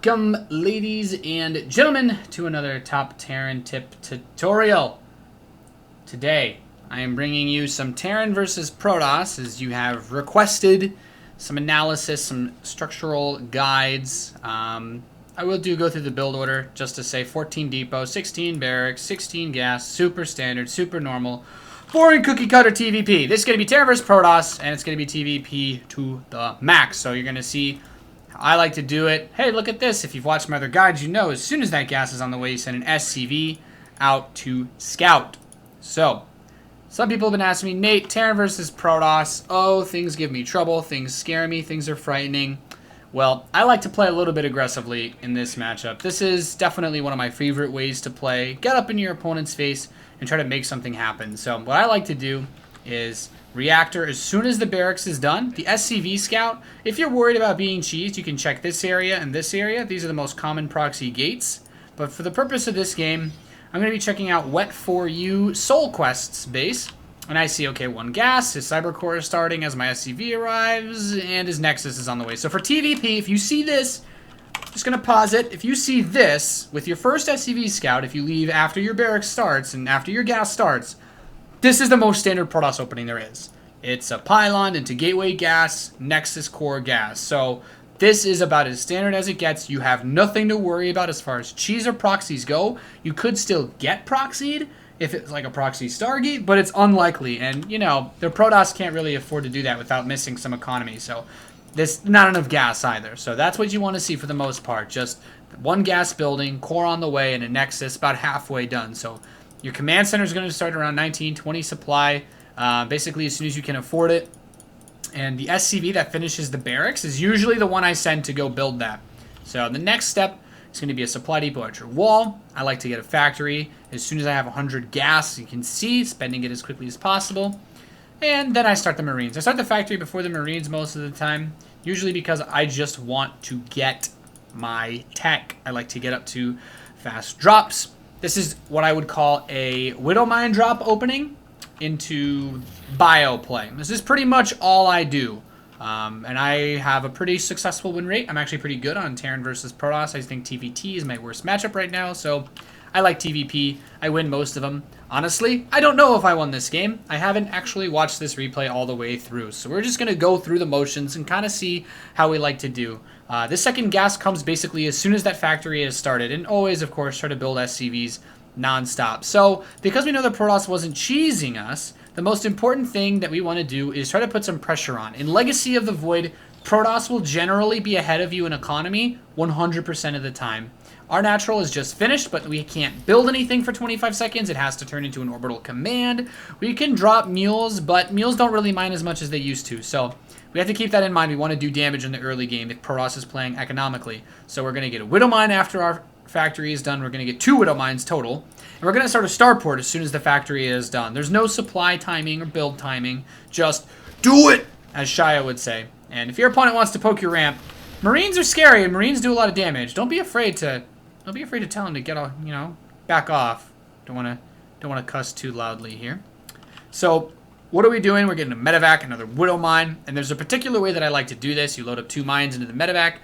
Welcome, ladies and gentlemen, to another Top Terran Tip tutorial. Today, I am bringing you some Terran versus Protoss, as you have requested, some analysis, some structural guides. I will go through the build order, just to say 14 depot, 16 barracks, 16 gas, super standard, super normal, boring cookie cutter TvP. This is going to be Terran versus Protoss, and it's going to be TvP to the max. So you're going to see how I like to do it. Hey, look at this. If you've watched my other guides, you know as soon as that gas is on the way, you send an SCV out to scout. So, some people have been asking me, Nate, Terran versus Protoss. Oh, things give me trouble. Things scare me. Things are frightening. Well, I like to play a little bit aggressively in this matchup. This is definitely one of my favorite ways to play. Get up in your opponent's face and try to make something happen. So what I like to do is reactor as soon as the barracks is done. The SCV scout, if you're worried about being cheesed, you can check this area and this area. These are the most common proxy gates. But for the purpose of this game, I'm going to be checking out Wet4U Soul Quest's base. And I see, okay, one gas, his Cyber Core is starting as my SCV arrives, and his Nexus is on the way. So for TvP, if you see this, just going to pause it. If you see this, with your first SCV scout, if you leave after your barracks starts and after your gas starts, this is the most standard Protoss opening there is. It's a pylon into gateway gas, Nexus core gas. So this is about as standard as it gets. You have nothing to worry about as far as cheese or proxies go. You could still get proxied if it's like a proxy Stargate, but it's unlikely. And, you know, the Protoss can't really afford to do that without missing some economy. So there's not enough gas either. So that's what you want to see for the most part. Just one gas building, core on the way, and a Nexus about halfway done. So your command center is going to start around 1920 supply, basically as soon as you can afford it. And the SCV that finishes the barracks is usually the one I send to go build that. So the next step is going to be a supply depot at your wall. I like to get a factory as soon as I have 100 gas. You can see, spending it as quickly as possible. And then I start the Marines. I start the factory before the Marines most of the time, usually because I just want to get my tech. I like to get up to fast drops. This is what I would call a Widow Mine drop opening into bio play. This is pretty much all I do. And I have a pretty successful win rate. I'm actually pretty good on Terran versus Protoss. I think TvT is my worst matchup right now, so I like TvP. I win most of them. Honestly, I don't know if I won this game. I haven't actually watched this replay all the way through, so we're just going to go through the motions and kind of see how we like to do. This second gas comes basically as soon as that factory is started, and always, of course, try to build SCVs non-stop. So, because we know the Protoss wasn't cheesing us, the most important thing that we want to do is try to put some pressure on. In Legacy of the Void, Protoss will generally be ahead of you in economy 100% of the time. Our natural is just finished, but we can't build anything for 25 seconds. It has to turn into an orbital command. We can drop mules, but mules don't really mine as much as they used to. So we have to keep that in mind. We want to do damage in the early game if Protoss is playing economically. So we're going to get a Widow Mine after our factory is done. We're going to get 2 Widow Mines total. And we're going to start a starport as soon as the factory is done. There's no supply timing or build timing. Just do it, as Shia would say. And if your opponent wants to poke your ramp, Marines are scary and Marines do a lot of damage. Don't be afraid to tell them to get off, you know, back off. Don't want to cuss too loudly here. So what are we doing? We're getting a medevac, another Widow Mine, and there's a particular way that I like to do this. You load up 2 mines into the medevac.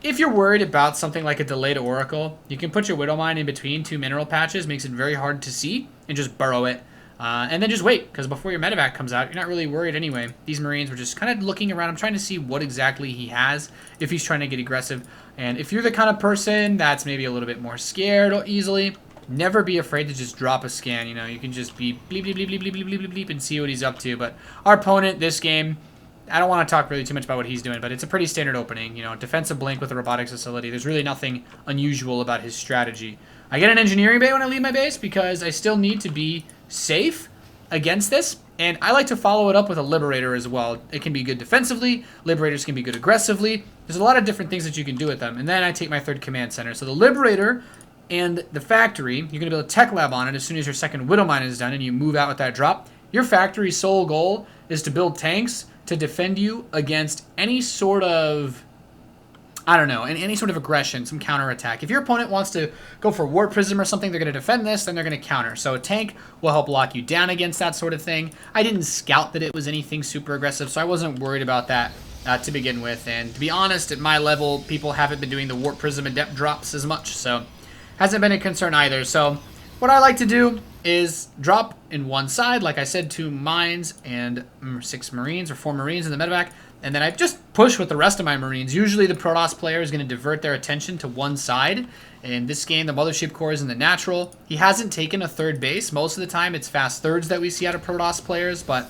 If you're worried about something like a delayed Oracle, you can put your Widow Mine in between 2 mineral patches, makes it very hard to see, and just burrow it. And then just wait, because before your medevac comes out, you're not really worried anyway. These Marines were just kind of looking around. I'm trying to see what exactly he has, if he's trying to get aggressive. And if you're the kind of person that's maybe a little bit more scared easily, never be afraid to just drop a scan. You know, you can just be bleep, bleep, bleep, bleep, bleep, bleep, bleep, bleep, and see what he's up to. But our opponent, this game, I don't want to talk really too much about what he's doing, but it's a pretty standard opening. You know, defensive blink with a robotics facility. There's really nothing unusual about his strategy. I get an engineering bay when I leave my base because I still need to be safe against this, and I like to follow it up with a Liberator as well. It can be good defensively. Liberators can be good aggressively. There's a lot of different things that you can do with them. And then I take my 3rd command center. So the Liberator and the factory, you're going to build a tech lab on it as soon as your 2nd Widow Mine is done and you move out with that drop. Your factory's sole goal is to build tanks to defend you against any sort of, I don't know, any sort of aggression, some counterattack. If your opponent wants to go for Warp Prism or something, they're going to defend this, then they're going to counter. So a tank will help lock you down against that sort of thing. I didn't scout that it was anything super aggressive, so I wasn't worried about that to begin with. And to be honest, at my level, people haven't been doing the Warp Prism Adept drops as much, so hasn't been a concern either. So what I like to do is drop in one side, like I said, 2 mines and 6 marines or 4 marines in the medevac, and then I just push with the rest of my marines. Usually the Protoss player is going to divert their attention to one side. In this game, the Mothership Core is in the natural. He hasn't taken a third base. Most of the time, it's fast thirds that we see out of Protoss players, but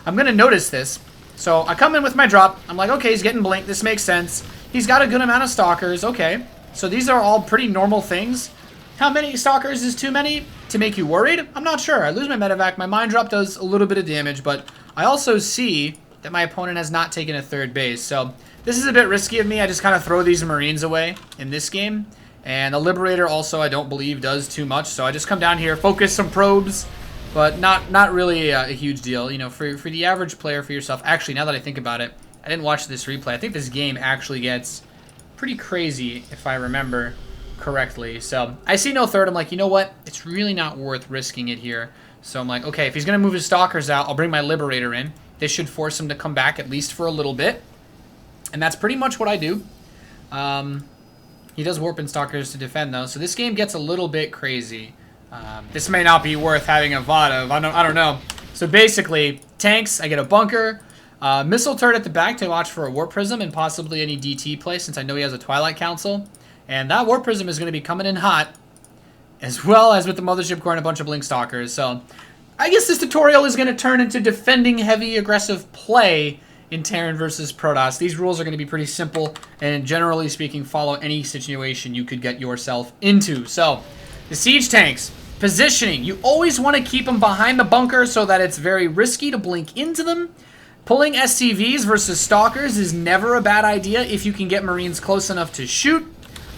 I'm going to notice this. So I come in with my drop. I'm like, okay, he's getting blinked. This makes sense. He's got a good amount of stalkers. Okay, so these are all pretty normal things. How many stalkers is too many to make you worried? I'm not sure. I lose my medevac. My mine drop does a little bit of damage, but I also see that my opponent has not taken a third base. So this is a bit risky of me. I just kind of throw these marines away in this game. And the Liberator also, I don't believe, does too much. So I just come down here, focus some probes, but not really a huge deal. You know, for the average player, for yourself. Actually, now that I think about it, I didn't watch this replay. I think this game actually gets pretty crazy, if I remember correctly. So I see no third. I'm like, you know what? It's really not worth risking it here. So I'm like, okay, if he's going to move his stalkers out, I'll bring my Liberator in. This should force him to come back at least for a little bit. And that's pretty much what I do. He does warp in stalkers to defend, though. So this game gets a little bit crazy. This may not be worth having a VOD of. I don't know. So basically, tanks, I get a bunker. Missile turret at the back to watch for a Warp Prism and possibly any DT play, since I know he has a Twilight Council. And that Warp Prism is going to be coming in hot, as well as with the Mothership Core and a bunch of Blink Stalkers. So I guess this tutorial is going to turn into defending heavy aggressive play in Terran versus Protoss. These rules are going to be pretty simple and, generally speaking, follow any situation you could get yourself into. So the siege tanks, positioning. You always want to keep them behind the bunker so that it's very risky to blink into them. Pulling SCVs versus Stalkers is never a bad idea if you can get Marines close enough to shoot.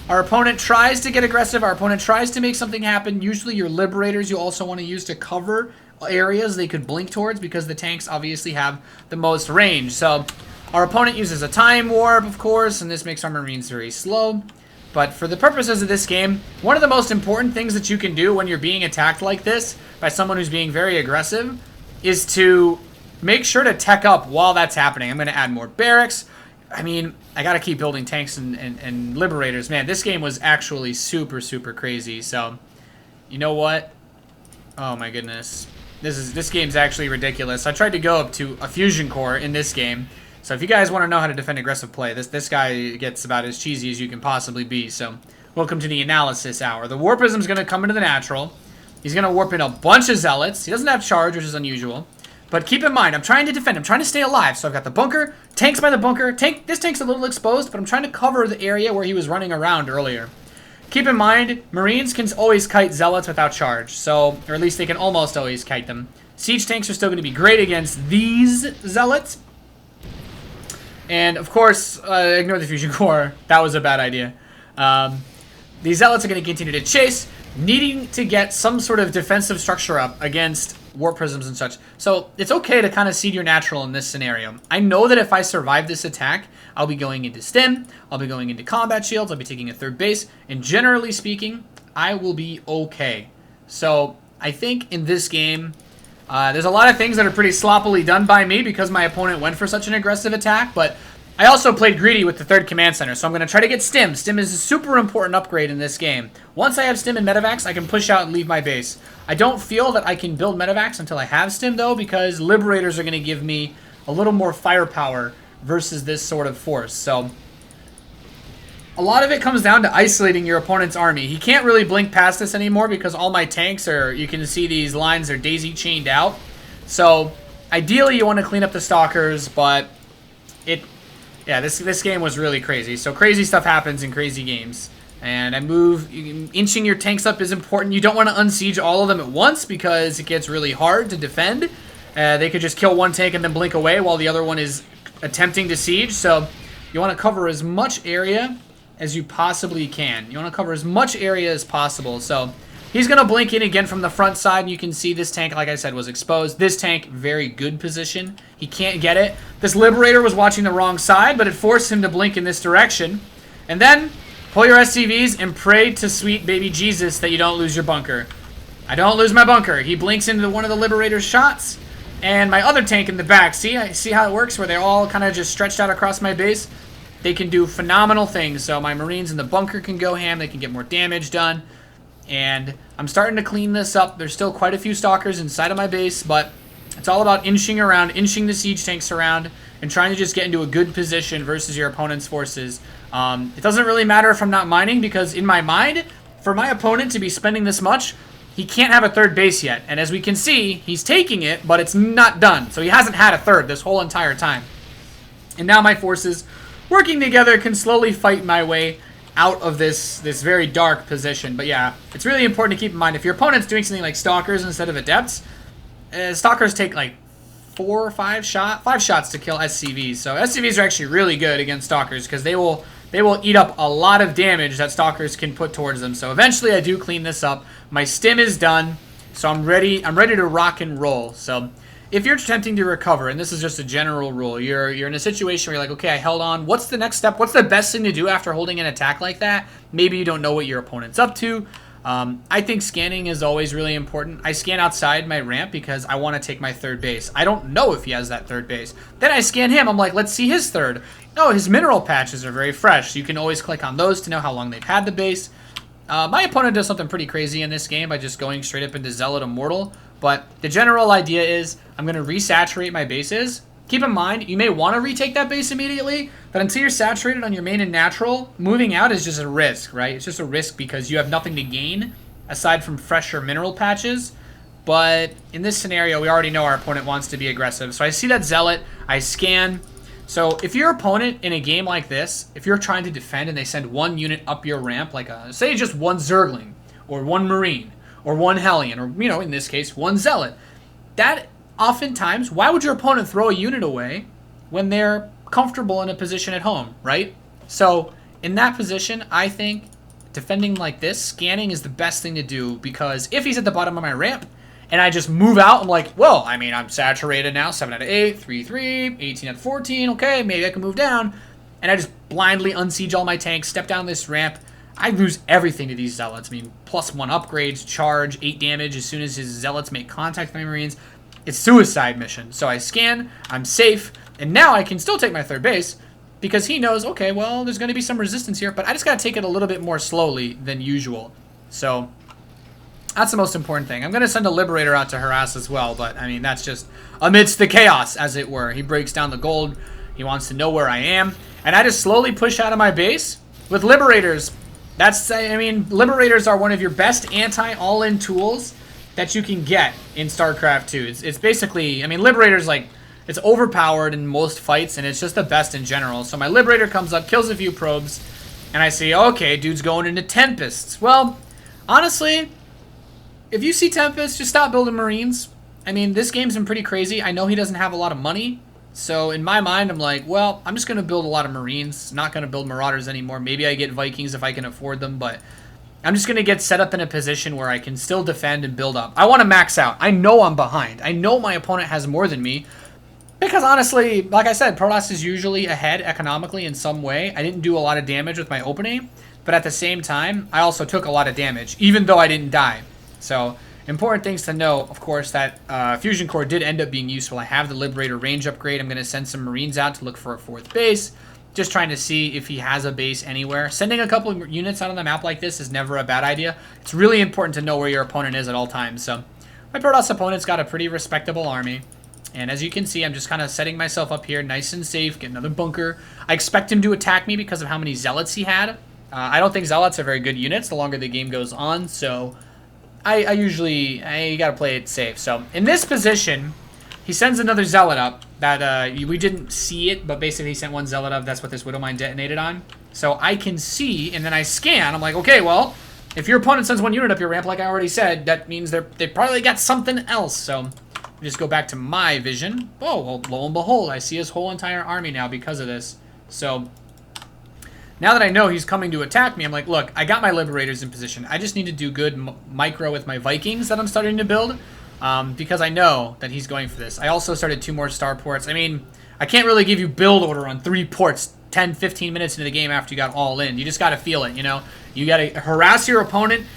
Our opponent tries to get aggressive. Our opponent tries to make something happen. Usually your Liberators you also want to use to cover areas they could blink towards, because the tanks obviously have the most range. So our opponent uses a time warp, of course, and this makes our Marines very slow. But for the purposes of this game, one of the most important things that you can do when you're being attacked like this by someone who's being very aggressive is to make sure to tech up while that's happening. I'm going to add more barracks. I mean, I got to keep building tanks and Liberators. Man, this game was actually super, super crazy. So, you know what? Oh my goodness. This game's actually ridiculous. I tried to go up to a fusion core in this game. So if you guys want to know how to defend aggressive play, this guy gets about as cheesy as you can possibly be. So welcome to the analysis hour. The Warp Prism's going to come into the natural. He's going to warp in a bunch of Zealots. He doesn't have charge, which is unusual. But keep in mind, I'm trying to defend. I'm trying to stay alive. So I've got the bunker, tanks by the bunker. This tank's a little exposed, but I'm trying to cover the area where he was running around earlier. Keep in mind, Marines can always kite Zealots without charge. So, or at least they can almost always kite them. Siege tanks are still going to be great against these Zealots. And, of course, ignore the fusion core. That was a bad idea. These Zealots are going to continue to chase, needing to get some sort of defensive structure up against Warp Prisms and such. So, it's okay to kind of seed your natural in this scenario. I know that if I survive this attack, I'll be going into stim, I'll be going into combat shields, I'll be taking a third base, and generally speaking, I will be okay. So, I think in this game, there's a lot of things that are pretty sloppily done by me because my opponent went for such an aggressive attack, but I also played greedy with the third command center, so I'm going to try to get stim. Stim is a super important upgrade in this game. Once I have stim and medevacs, I can push out and leave my base. I don't feel that I can build medevacs until I have stim, though, because Liberators are going to give me a little more firepower versus this sort of force. So a lot of it comes down to isolating your opponent's army. He can't really blink past this anymore because all my tanks are, you can see these lines are daisy chained out. So ideally you want to clean up the Stalkers, but yeah, this game was really crazy. So crazy stuff happens in crazy games. And inching your tanks up is important. You don't want to unsiege all of them at once because it gets really hard to defend. They could just kill one tank and then blink away while the other one is attempting to siege. So you want to cover as much area as you possibly can. You want to cover as much area as possible. So he's going to blink in again from the front side. And you can see this tank, like I said, was exposed. This tank, very good position. He can't get it. This Liberator was watching the wrong side, but it forced him to blink in this direction. And then pull your SCVs and pray to sweet baby Jesus that you don't lose your bunker. I don't lose my bunker. He blinks into one of the Liberator's shots. And my other tank in the back, see how it works, where they're all kind of just stretched out across my base? They can do phenomenal things. So my Marines in the bunker can go ham. They can get more damage done. And I'm starting to clean this up. There's still quite a few stalkers inside of my base, but it's all about inching around, inching the siege tanks around, and trying to just get into a good position versus your opponent's forces. It doesn't really matter if I'm not mining, because in my mind, for my opponent to be spending this much, he can't have a third base yet. And as we can see, he's taking it, but it's not done. So he hasn't had a third this whole entire time. And now my forces, working together, can slowly fight my way out of this very dark position. But yeah, it's really important to keep in mind, if your opponent's doing something like Stalkers instead of Adepts, Stalkers take like 4 or 5 shots to kill SCVs. So SCVs are actually really good against Stalkers, because they will eat up a lot of damage that Stalkers can put towards them. So eventually I do clean this up. My stim is done, so I'm ready to rock and roll. So if you're attempting to recover, and this is just a general rule, you're in a situation where you're like, okay, I held on. What's the next step? What's the best thing to do after holding an attack like that? Maybe you don't know what your opponent's up to. I think scanning is always really important. I scan outside my ramp because I want to take my third base. I don't know if he has that third base. Then I scan him. I'm like, let's see his third. Oh, his mineral patches are very fresh. So you can always click on those to know how long they've had the base. My opponent does something pretty crazy in this game by just going straight up into Zealot Immortal. But the general idea is I'm going to resaturate my bases. Keep in mind, you may want to retake that base immediately, but until you're saturated on your main and natural, moving out is just a risk, right? It's just a risk because you have nothing to gain aside from fresher mineral patches. But in this scenario, we already know our opponent wants to be aggressive. So I see that Zealot, I scan. So if your opponent in a game like this, if you're trying to defend and they send one unit up your ramp, like say just one Zergling, or one Marine, or one Hellion, or, you know, in this case, one Zealot, that oftentimes, why would your opponent throw a unit away when they're comfortable in a position at home, right? So in that position, I think defending like this, scanning is the best thing to do, because if he's at the bottom of my ramp and I just move out, I'm like, well, I mean, I'm saturated now, 7 out of 8, 3-3, 18 out of 14, okay, maybe I can move down, and I just blindly unsiege all my tanks, step down this ramp. I lose everything to these Zealots. I mean, +1 upgrades, charge, 8 damage as soon as his Zealots make contact with my Marines. It's suicide mission. So I scan, I'm safe, and now I can still take my third base because he knows, okay, well, there's going to be some resistance here, but I just got to take it a little bit more slowly than usual. So that's the most important thing. I'm going to send a Liberator out to harass as well, but, I mean, that's just amidst the chaos, as it were. He breaks down the gold. He wants to know where I am, and I just slowly push out of my base with Liberators. That's, I mean, Liberators are one of your best anti-all-in tools that you can get in StarCraft 2. It's basically, I mean, Liberator's like, it's overpowered in most fights, and it's just the best in general. So my Liberator comes up, kills a few probes, and I see, okay, dude's going into Tempests. Well, honestly, if you see Tempests, just stop building Marines. I mean, this game's been pretty crazy. I know he doesn't have a lot of money, so in my mind, I'm like, well, I'm just going to build a lot of Marines, not going to build Marauders anymore. Maybe I get Vikings if I can afford them, but I'm just going to get set up in a position where I can still defend and build up. I want to max out. I know I'm behind. I know my opponent has more than me. Because honestly, like I said, Protoss is usually ahead economically in some way. I didn't do a lot of damage with my opening. But at the same time, I also took a lot of damage, even though I didn't die. So, important things to know, of course, that Fusion Core did end up being useful. I have the Liberator range upgrade. I'm going to send some Marines out to look for a 4th base. Just trying to see if he has a base anywhere. Sending a couple of units out on the map like this is never a bad idea. It's really important to know where your opponent is at all times. So my Protoss opponent's got a pretty respectable army. And as you can see, I'm just kind of setting myself up here nice and safe. Get another bunker. I expect him to attack me because of how many Zealots he had. I don't think Zealots are very good units the longer the game goes on. So I usually got to play it safe. So in this position, he sends another Zealot up. That we didn't see it, but basically he sent one Zealot up. That's what this Widow Mine detonated on. So I can see, and then I scan. I'm like, okay, well, if your opponent sends one unit up your ramp, like I already said, that means they probably got something else. So just go back to my vision. Oh, well, lo and behold, I see his whole entire army now because of this. So now that I know he's coming to attack me, I'm like, look, I got my Liberators in position. I just need to do good micro with my Vikings that I'm starting to build. Because I know that he's going for this. I also started 2 more starports. I mean, I can't really give you build order on 3 ports 10, 15 minutes into the game after you got all in. You just got to feel it, you know? You got to harass your opponent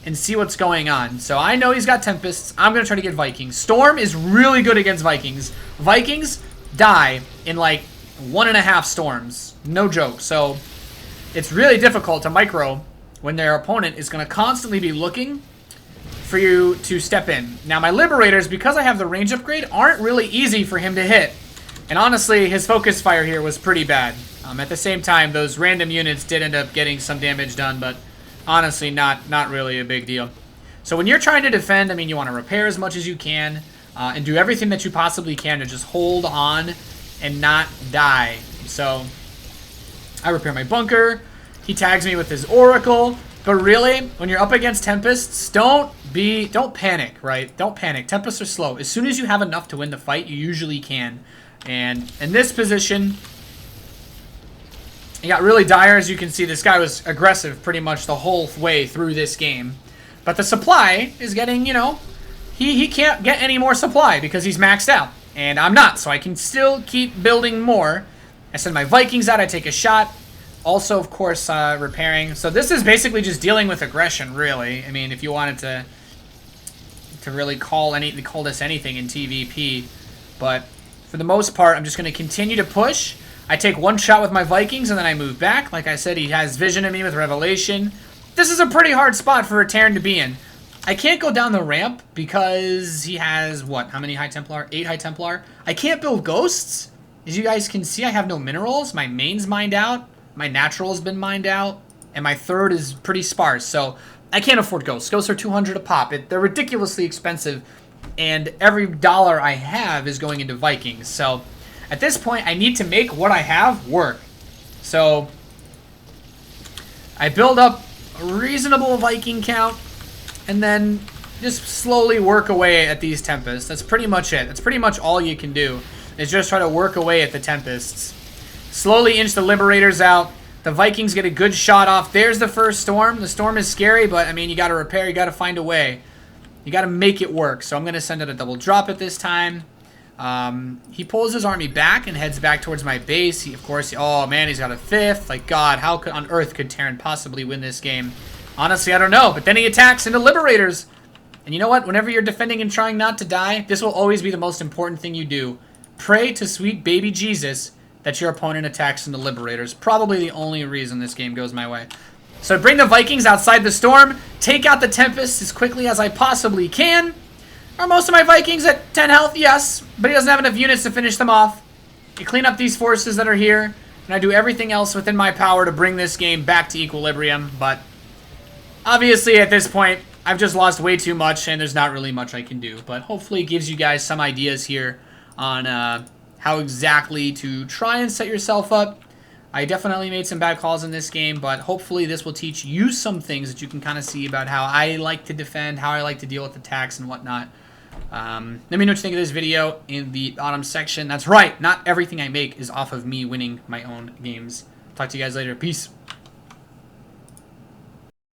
and see what's going on. So I know he's got Tempests. I'm going to try to get Vikings. Storm is really good against Vikings. Vikings die in like 1.5 storms. No joke. So it's really difficult to micro when their opponent is going to constantly be looking for you to step in. Now my Liberators, because I have the range upgrade, aren't really easy for him to hit. And honestly, his focus fire here was pretty bad. At the same time, those random units did end up getting some damage done, but honestly, not really a big deal. So when you're trying to defend, I mean, you want to repair as much as you can and do everything that you possibly can to just hold on and not die. So I repair my bunker. He tags me with his Oracle. But really, when you're up against Tempests, don't panic, right? Don't panic. Tempests are slow. As soon as you have enough to win the fight, you usually can. And in this position, it got really dire. As you can see, this guy was aggressive pretty much the whole way through this game. But the supply is getting, you know, he can't get any more supply because he's maxed out. And I'm not, so I can still keep building more. I send my Vikings out, I take a shot. Also, of course, repairing. So this is basically just dealing with aggression, really. I mean, if you wanted to really call this anything in TvP. But for the most part, I'm just going to continue to push. I take one shot with my Vikings, and then I move back. Like I said, he has vision of me with Revelation. This is a pretty hard spot for a Terran to be in. I can't go down the ramp because he has, what, how many High Templar? 8 High Templar. I can't build Ghosts. As you guys can see, I have no minerals. My main's mined out. My natural has been mined out. And my third is pretty sparse. So I can't afford Ghosts. Ghosts are 200 a pop. They're ridiculously expensive. And every dollar I have is going into Vikings. So at this point, I need to make what I have work. So I build up a reasonable Viking count and then just slowly work away at these Tempests. That's pretty much it. That's pretty much all you can do, is just try to work away at the Tempests. Slowly inch the Liberators out. The Vikings get a good shot off. There's the first storm. The storm is scary, but I mean, you got to repair. You got to find a way. You got to make it work. So I'm going to send out a double drop at this time. He pulls his army back and heads back towards my base. Of course, oh man, he's got a 5th. Like, God, how on earth could Terran possibly win this game? Honestly, I don't know. But then he attacks into Liberators. And you know what? Whenever you're defending and trying not to die, this will always be the most important thing you do. Pray to sweet baby Jesus that your opponent attacks into Liberators. Probably the only reason this game goes my way. So I bring the Vikings outside the storm, take out the Tempest as quickly as I possibly can. Are most of my Vikings at 10 health? Yes, but he doesn't have enough units to finish them off. I clean up these forces that are here, and I do everything else within my power to bring this game back to equilibrium. But obviously at this point, I've just lost way too much, and there's not really much I can do. But hopefully it gives you guys some ideas here on how exactly to try and set yourself up. I definitely made some bad calls in this game, but hopefully this will teach you some things that you can kind of see about how I like to defend, how I like to deal with attacks and whatnot. Let me know what you think of this video in the bottom section. That's right, not everything I make is off of me winning my own games. Talk to you guys later. Peace.